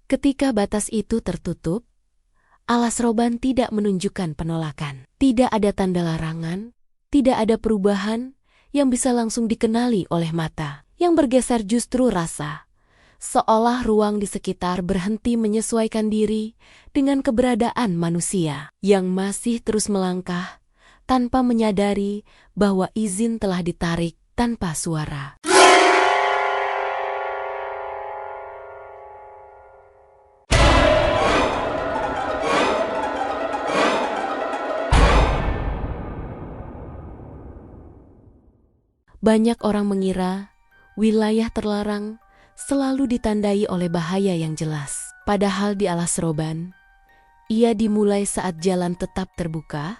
Ketika batas itu tertutup, alas roban tidak menunjukkan penolakan. Tidak ada tanda larangan, tidak ada perubahan yang bisa langsung dikenali oleh mata. Yang bergeser justru rasa, seolah ruang di sekitar berhenti menyesuaikan diri dengan keberadaan manusia yang masih terus melangkah tanpa menyadari bahwa izin telah ditarik tanpa suara. Banyak orang mengira wilayah terlarang selalu ditandai oleh bahaya yang jelas. Padahal di alas roban, ia dimulai saat jalan tetap terbuka,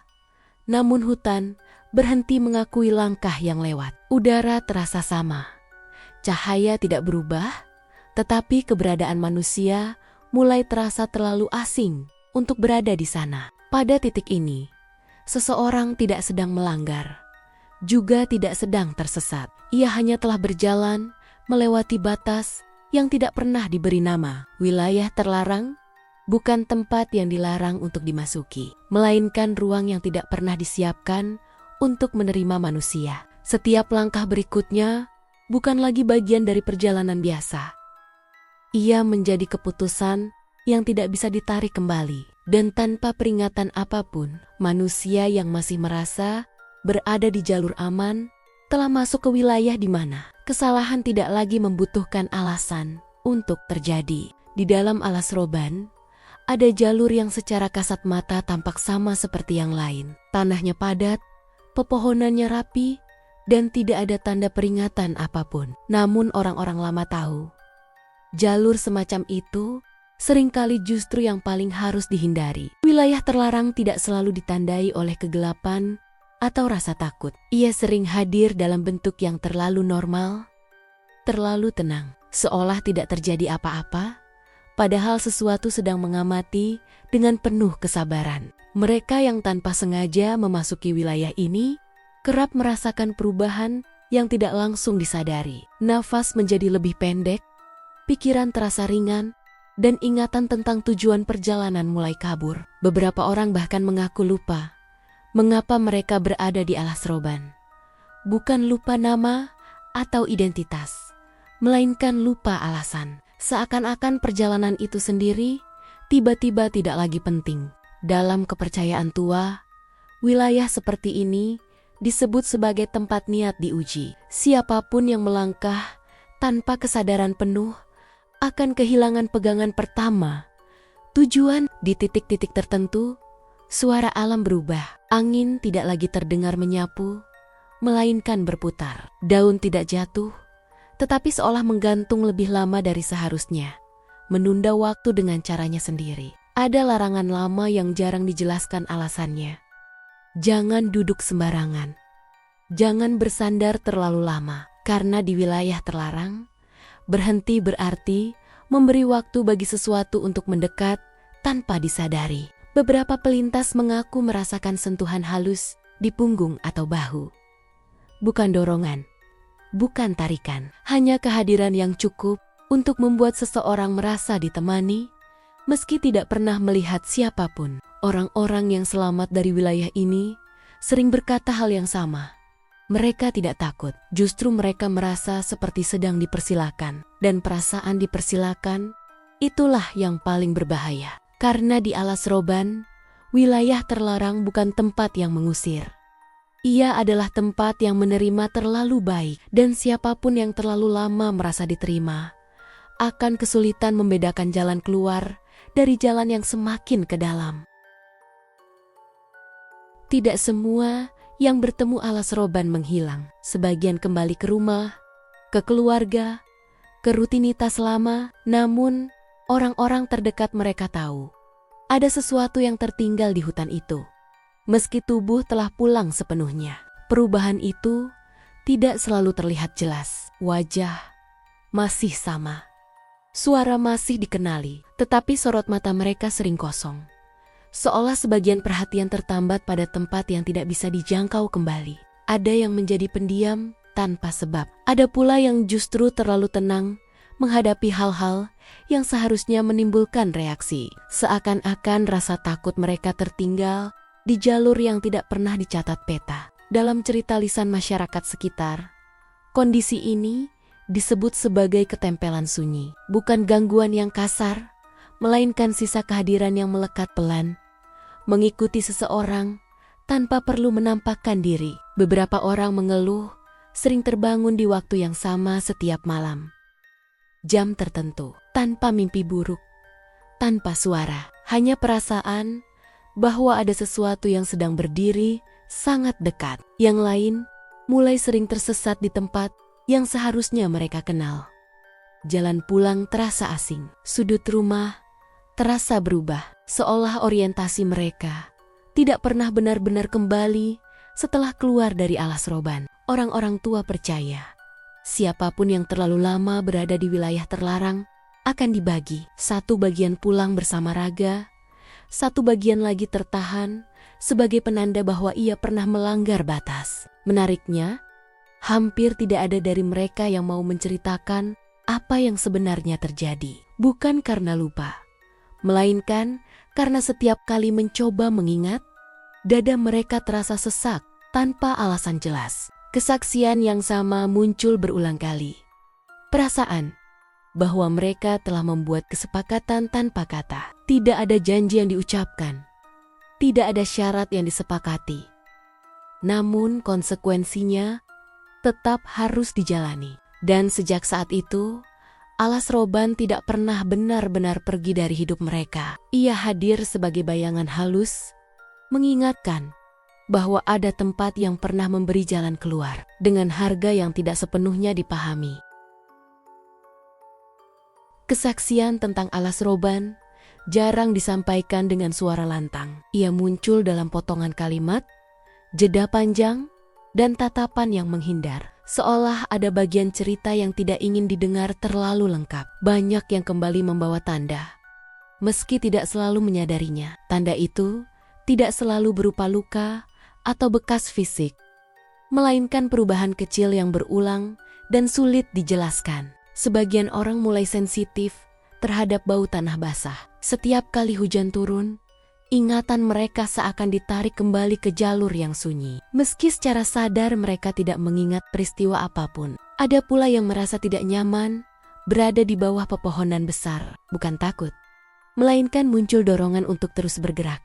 namun hutan berhenti mengakui langkah yang lewat. Udara terasa sama, cahaya tidak berubah, tetapi keberadaan manusia mulai terasa terlalu asing untuk berada di sana. Pada titik ini, seseorang tidak sedang melanggar, juga tidak sedang tersesat. Ia hanya telah berjalan melewati batas yang tidak pernah diberi nama. Wilayah terlarang bukan tempat yang dilarang untuk dimasuki, melainkan ruang yang tidak pernah disiapkan untuk menerima manusia. Setiap langkah berikutnya bukan lagi bagian dari perjalanan biasa. Ia menjadi keputusan yang tidak bisa ditarik kembali. Dan tanpa peringatan apapun, manusia yang masih merasa berada di jalur aman telah masuk ke wilayah di mana kesalahan tidak lagi membutuhkan alasan untuk terjadi. Di dalam alas roban, ada jalur yang secara kasat mata tampak sama seperti yang lain. Tanahnya padat, pepohonannya rapi, dan tidak ada tanda peringatan apapun. Namun orang-orang lama tahu, jalur semacam itu seringkali justru yang paling harus dihindari. Wilayah terlarang tidak selalu ditandai oleh kegelapan atau rasa takut. Ia sering hadir dalam bentuk yang terlalu normal, terlalu tenang, seolah tidak terjadi apa-apa, padahal sesuatu sedang mengamati dengan penuh kesabaran. Mereka yang tanpa sengaja memasuki wilayah ini kerap merasakan perubahan yang tidak langsung disadari. Nafas menjadi lebih pendek, pikiran terasa ringan, dan ingatan tentang tujuan perjalanan mulai kabur. Beberapa orang bahkan mengaku lupa mengapa mereka berada di alas roban. Bukan lupa nama atau identitas, melainkan lupa alasan. Seakan-akan perjalanan itu sendiri tiba-tiba tidak lagi penting. Dalam kepercayaan tua, wilayah seperti ini disebut sebagai tempat niat diuji. Siapapun yang melangkah tanpa kesadaran penuh akan kehilangan pegangan pertama. Tujuan di titik-titik tertentu, suara alam berubah. Angin tidak lagi terdengar menyapu, melainkan berputar. Daun tidak jatuh, tetapi seolah menggantung lebih lama dari seharusnya, menunda waktu dengan caranya sendiri. Ada larangan lama yang jarang dijelaskan alasannya. Jangan duduk sembarangan. Jangan bersandar terlalu lama, karena di wilayah terlarang, berhenti berarti memberi waktu bagi sesuatu untuk mendekat tanpa disadari. Beberapa pelintas mengaku merasakan sentuhan halus di punggung atau bahu. Bukan dorongan, bukan tarikan, hanya kehadiran yang cukup untuk membuat seseorang merasa ditemani, meski tidak pernah melihat siapapun. Orang-orang yang selamat dari wilayah ini sering berkata hal yang sama. Mereka tidak takut, justru mereka merasa seperti sedang dipersilakan. Dan perasaan dipersilakan, itulah yang paling berbahaya. Karena di alas roban, wilayah terlarang bukan tempat yang mengusir. Ia adalah tempat yang menerima terlalu baik, dan siapapun yang terlalu lama merasa diterima akan kesulitan membedakan jalan keluar dari jalan yang semakin ke dalam. Tidak semua yang bertemu alas roban menghilang. Sebagian kembali ke rumah, ke keluarga, ke rutinitas lama, namun orang-orang terdekat mereka tahu ada sesuatu yang tertinggal di hutan itu. Meski tubuh telah pulang sepenuhnya, perubahan itu tidak selalu terlihat jelas. Wajah masih sama, suara masih dikenali, tetapi sorot mata mereka sering kosong. Seolah sebagian perhatian tertambat pada tempat yang tidak bisa dijangkau kembali. Ada yang menjadi pendiam tanpa sebab. Ada pula yang justru terlalu tenang, menghadapi hal-hal yang seharusnya menimbulkan reaksi. Seakan-akan rasa takut mereka tertinggal di jalur yang tidak pernah dicatat peta. Dalam cerita lisan masyarakat sekitar, kondisi ini disebut sebagai ketempelan sunyi. Bukan gangguan yang kasar, melainkan sisa kehadiran yang melekat pelan, mengikuti seseorang tanpa perlu menampakkan diri. Beberapa orang mengeluh sering terbangun di waktu yang sama setiap malam. Jam tertentu, tanpa mimpi buruk, tanpa suara, hanya perasaan bahwa ada sesuatu yang sedang berdiri sangat dekat. Yang lain mulai sering tersesat di tempat yang seharusnya mereka kenal. Jalan pulang terasa asing, sudut rumah terasa berubah, seolah orientasi mereka tidak pernah benar-benar kembali setelah keluar dari alas roban. Orang-orang tua percaya, siapapun yang terlalu lama berada di wilayah terlarang akan dibagi. Satu bagian pulang bersama raga, satu bagian lagi tertahan sebagai penanda bahwa ia pernah melanggar batas. Menariknya, hampir tidak ada dari mereka yang mau menceritakan apa yang sebenarnya terjadi. Bukan karena lupa, melainkan karena setiap kali mencoba mengingat, dada mereka terasa sesak tanpa alasan jelas. Kesaksian yang sama muncul berulang kali. Perasaan bahwa mereka telah membuat kesepakatan tanpa kata. Tidak ada janji yang diucapkan. Tidak ada syarat yang disepakati. Namun konsekuensinya tetap harus dijalani. Dan sejak saat itu, alas roban tidak pernah benar-benar pergi dari hidup mereka. Ia hadir sebagai bayangan halus, mengingatkan bahwa ada tempat yang pernah memberi jalan keluar dengan harga yang tidak sepenuhnya dipahami. Kesaksian tentang alas roban jarang disampaikan dengan suara lantang. Ia muncul dalam potongan kalimat, jeda panjang, dan tatapan yang menghindar. Seolah ada bagian cerita yang tidak ingin didengar terlalu lengkap. Banyak yang kembali membawa tanda, meski tidak selalu menyadarinya. Tanda itu tidak selalu berupa luka atau bekas fisik, melainkan perubahan kecil yang berulang dan sulit dijelaskan. Sebagian orang mulai sensitif terhadap bau tanah basah. Setiap kali hujan turun, ingatan mereka seakan ditarik kembali ke jalur yang sunyi. Meski secara sadar mereka tidak mengingat peristiwa apapun. Ada pula yang merasa tidak nyaman berada di bawah pepohonan besar. Bukan takut, melainkan muncul dorongan untuk terus bergerak.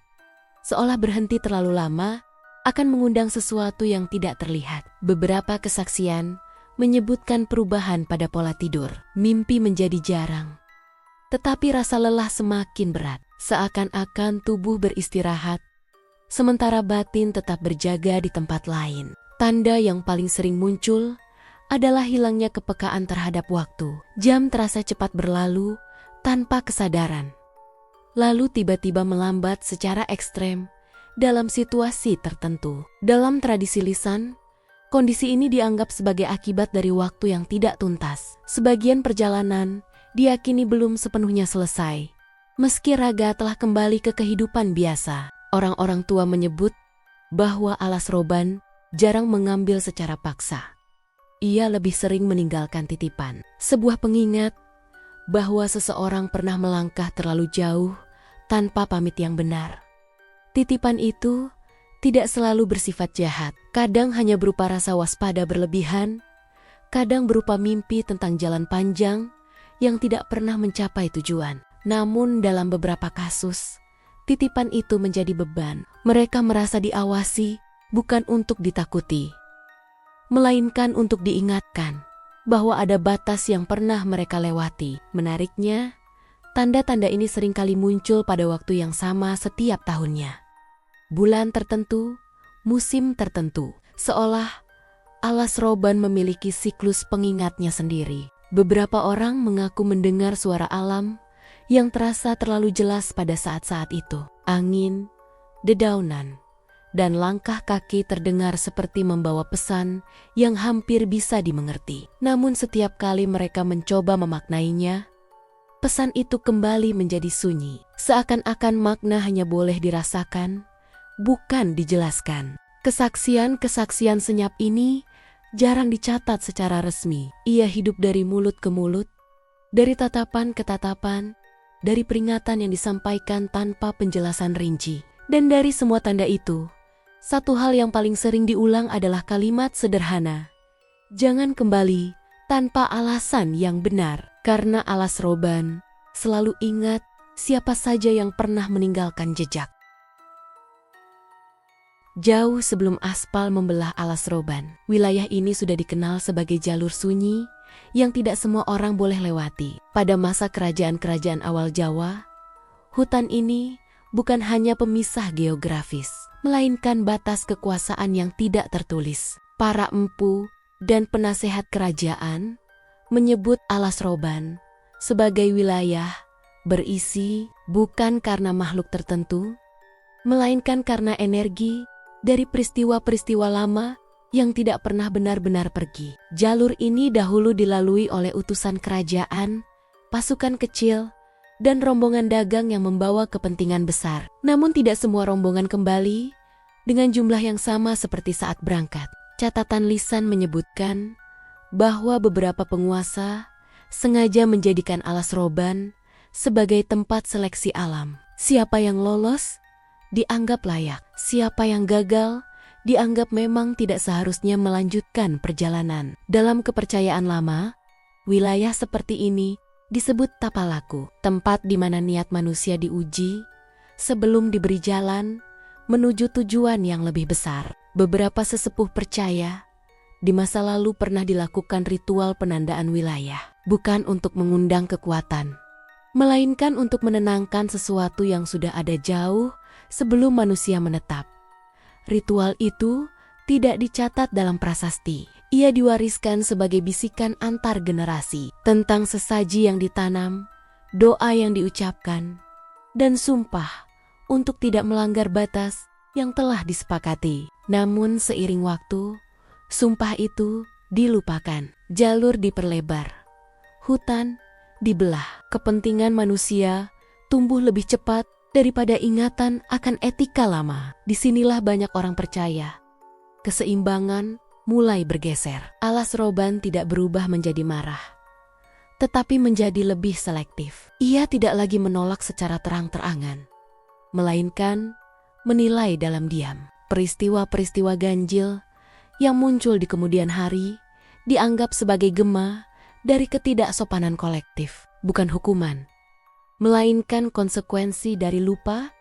Seolah berhenti terlalu lama akan mengundang sesuatu yang tidak terlihat. Beberapa kesaksian menyebutkan perubahan pada pola tidur. Mimpi menjadi jarang, tetapi rasa lelah semakin berat. Seakan-akan tubuh beristirahat, sementara batin tetap berjaga di tempat lain. Tanda yang paling sering muncul adalah hilangnya kepekaan terhadap waktu. Jam terasa cepat berlalu tanpa kesadaran, lalu tiba-tiba melambat secara ekstrem dalam situasi tertentu. Dalam tradisi lisan, kondisi ini dianggap sebagai akibat dari waktu yang tidak tuntas. Sebagian perjalanan diyakini belum sepenuhnya selesai. Meski raga telah kembali ke kehidupan biasa, orang-orang tua menyebut bahwa alas roban jarang mengambil secara paksa. Ia lebih sering meninggalkan titipan, sebuah pengingat bahwa seseorang pernah melangkah terlalu jauh tanpa pamit yang benar. Titipan itu tidak selalu bersifat jahat, kadang hanya berupa rasa waspada berlebihan, kadang berupa mimpi tentang jalan panjang yang tidak pernah mencapai tujuan. Namun dalam beberapa kasus, titipan itu menjadi beban. Mereka merasa diawasi bukan untuk ditakuti, melainkan untuk diingatkan bahwa ada batas yang pernah mereka lewati. Menariknya, tanda-tanda ini seringkali muncul pada waktu yang sama setiap tahunnya. Bulan tertentu, musim tertentu, seolah alas roban memiliki siklus pengingatnya sendiri. Beberapa orang mengaku mendengar suara alam yang terasa terlalu jelas pada saat-saat itu. Angin, dedaunan, dan langkah kaki terdengar seperti membawa pesan yang hampir bisa dimengerti. Namun setiap kali mereka mencoba memaknainya, pesan itu kembali menjadi sunyi. Seakan-akan makna hanya boleh dirasakan, bukan dijelaskan. Kesaksian-kesaksian senyap ini jarang dicatat secara resmi. Ia hidup dari mulut ke mulut, Dari tatapan ke tatapan, dari peringatan yang disampaikan tanpa penjelasan rinci. Dan dari semua tanda itu, satu hal yang paling sering diulang adalah kalimat sederhana. Jangan kembali tanpa alasan yang benar. Karena Alas Roban selalu ingat siapa saja yang pernah meninggalkan jejak. Jauh sebelum aspal membelah Alas Roban, wilayah ini sudah dikenal sebagai jalur sunyi yang tidak semua orang boleh lewati. Pada masa kerajaan-kerajaan awal Jawa, hutan ini bukan hanya pemisah geografis, melainkan batas kekuasaan yang tidak tertulis. Para empu dan penasehat kerajaan menyebut Alas Roban sebagai wilayah berisi bukan karena makhluk tertentu, melainkan karena energi dari peristiwa-peristiwa lama yang tidak pernah benar-benar pergi. Jalur ini dahulu dilalui oleh utusan kerajaan, pasukan kecil, dan rombongan dagang yang membawa kepentingan besar. Namun tidak semua rombongan kembali dengan jumlah yang sama seperti saat berangkat. Catatan lisan menyebutkan bahwa beberapa penguasa sengaja menjadikan Alas Roban sebagai tempat seleksi alam. Siapa yang lolos dianggap layak, siapa yang gagal dianggap memang tidak seharusnya melanjutkan perjalanan. Dalam kepercayaan lama, wilayah seperti ini disebut Tapalaku, tempat di mana niat manusia diuji sebelum diberi jalan menuju tujuan yang lebih besar. Beberapa sesepuh percaya di masa lalu pernah dilakukan ritual penandaan wilayah, bukan untuk mengundang kekuatan, melainkan untuk menenangkan sesuatu yang sudah ada jauh sebelum manusia menetap. Ritual itu tidak dicatat dalam prasasti. Ia diwariskan sebagai bisikan antar generasi tentang sesaji yang ditanam, doa yang diucapkan, dan sumpah untuk tidak melanggar batas yang telah disepakati. Namun seiring waktu, sumpah itu dilupakan. Jalur diperlebar, hutan dibelah. Kepentingan manusia tumbuh lebih cepat daripada ingatan akan etika lama. Disinilah banyak orang percaya keseimbangan mulai bergeser. Alas Roban tidak berubah menjadi marah, tetapi menjadi lebih selektif. Ia tidak lagi menolak secara terang-terangan, melainkan menilai dalam diam. Peristiwa-peristiwa ganjil yang muncul di kemudian hari dianggap sebagai gema dari ketidaksopanan kolektif, bukan hukuman, melainkan konsekuensi dari lupa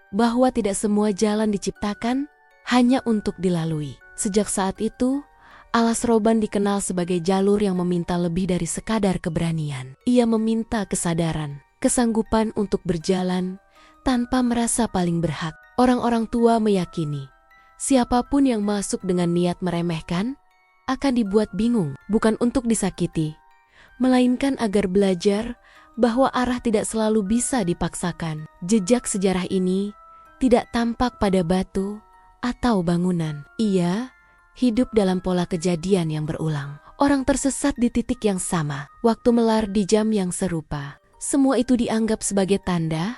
bahwa tidak semua jalan diciptakan hanya untuk dilalui. Sejak saat itu, Alas Roban dikenal sebagai jalur yang meminta lebih dari sekadar keberanian. Ia meminta kesadaran, kesanggupan untuk berjalan tanpa merasa paling berhak. Orang-orang tua meyakini, siapapun yang masuk dengan niat meremehkan akan dibuat bingung, bukan untuk disakiti, melainkan agar belajar bahwa arah tidak selalu bisa dipaksakan. Jejak sejarah ini tidak tampak pada batu atau bangunan. Ia hidup dalam pola kejadian yang berulang. Orang tersesat di titik yang sama, waktu melar di jam yang serupa. Semua itu dianggap sebagai tanda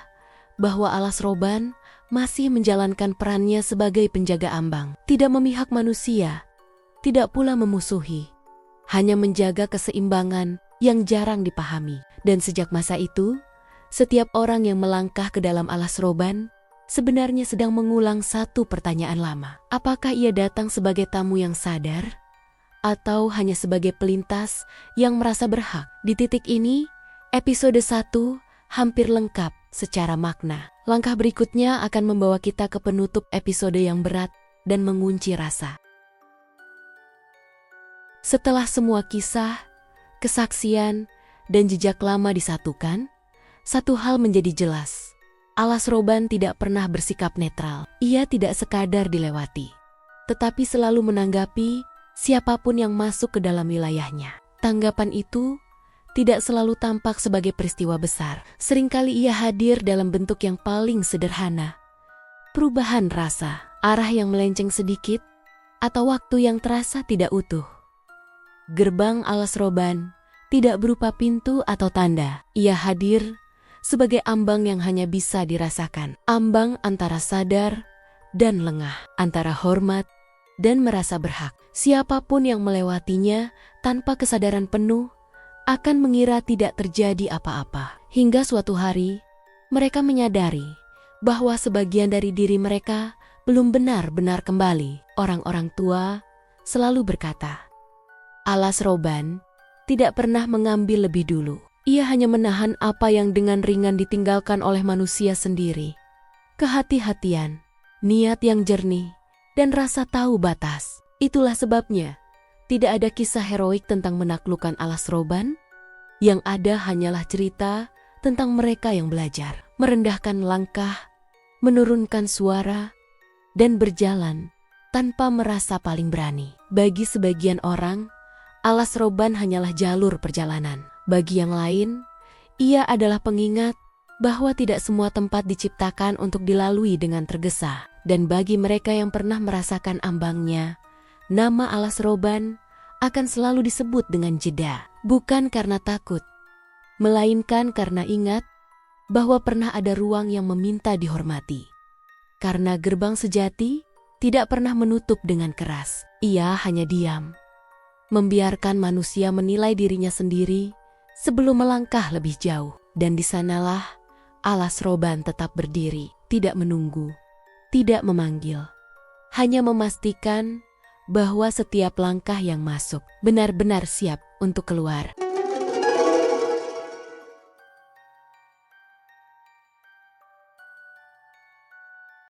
bahwa Alas Roban masih menjalankan perannya sebagai penjaga ambang. Tidak memihak manusia, tidak pula memusuhi, hanya menjaga keseimbangan yang jarang dipahami. Dan sejak masa itu, setiap orang yang melangkah ke dalam Alas Roban sebenarnya sedang mengulang satu pertanyaan lama. Apakah ia datang sebagai tamu yang sadar, atau hanya sebagai pelintas yang merasa berhak? Di titik ini, episode 1 hampir lengkap secara makna. Langkah berikutnya akan membawa kita ke penutup episode yang berat dan mengunci rasa. Setelah semua kisah, kesaksian, dan jejak lama disatukan, satu hal menjadi jelas. Alas Roban tidak pernah bersikap netral. Ia tidak sekadar dilewati, tetapi selalu menanggapi siapapun yang masuk ke dalam wilayahnya. Tanggapan itu tidak selalu tampak sebagai peristiwa besar. Seringkali ia hadir dalam bentuk yang paling sederhana. Perubahan rasa, arah yang melenceng sedikit, atau waktu yang terasa tidak utuh. Gerbang Alas Roban tidak berupa pintu atau tanda. Ia hadir sebagai ambang yang hanya bisa dirasakan. Ambang antara sadar dan lengah, antara hormat dan merasa berhak. Siapapun yang melewatinya tanpa kesadaran penuh akan mengira tidak terjadi apa-apa. Hingga suatu hari, mereka menyadari bahwa sebagian dari diri mereka belum benar-benar kembali. Orang-orang tua selalu berkata, alas roban tidak pernah mengambil lebih dulu. Ia hanya menahan apa yang dengan ringan ditinggalkan oleh manusia sendiri. Kehati-hatian, niat yang jernih, dan rasa tahu batas. Itulah sebabnya tidak ada kisah heroik tentang menaklukkan alas roban. Yang ada hanyalah cerita tentang mereka yang belajar merendahkan langkah, menurunkan suara, dan berjalan tanpa merasa paling berani. Bagi sebagian orang, alas roban hanyalah jalur perjalanan. Bagi yang lain, ia adalah pengingat bahwa tidak semua tempat diciptakan untuk dilalui dengan tergesa. Dan bagi mereka yang pernah merasakan ambangnya, nama alas roban akan selalu disebut dengan jeda. Bukan karena takut, melainkan karena ingat bahwa pernah ada ruang yang meminta dihormati. Karena gerbang sejati tidak pernah menutup dengan keras. Ia hanya diam, membiarkan manusia menilai dirinya sendiri sebelum melangkah lebih jauh. Dan di sanalah alas roban tetap berdiri, tidak menunggu, tidak memanggil, hanya memastikan bahwa setiap langkah yang masuk benar-benar siap untuk keluar.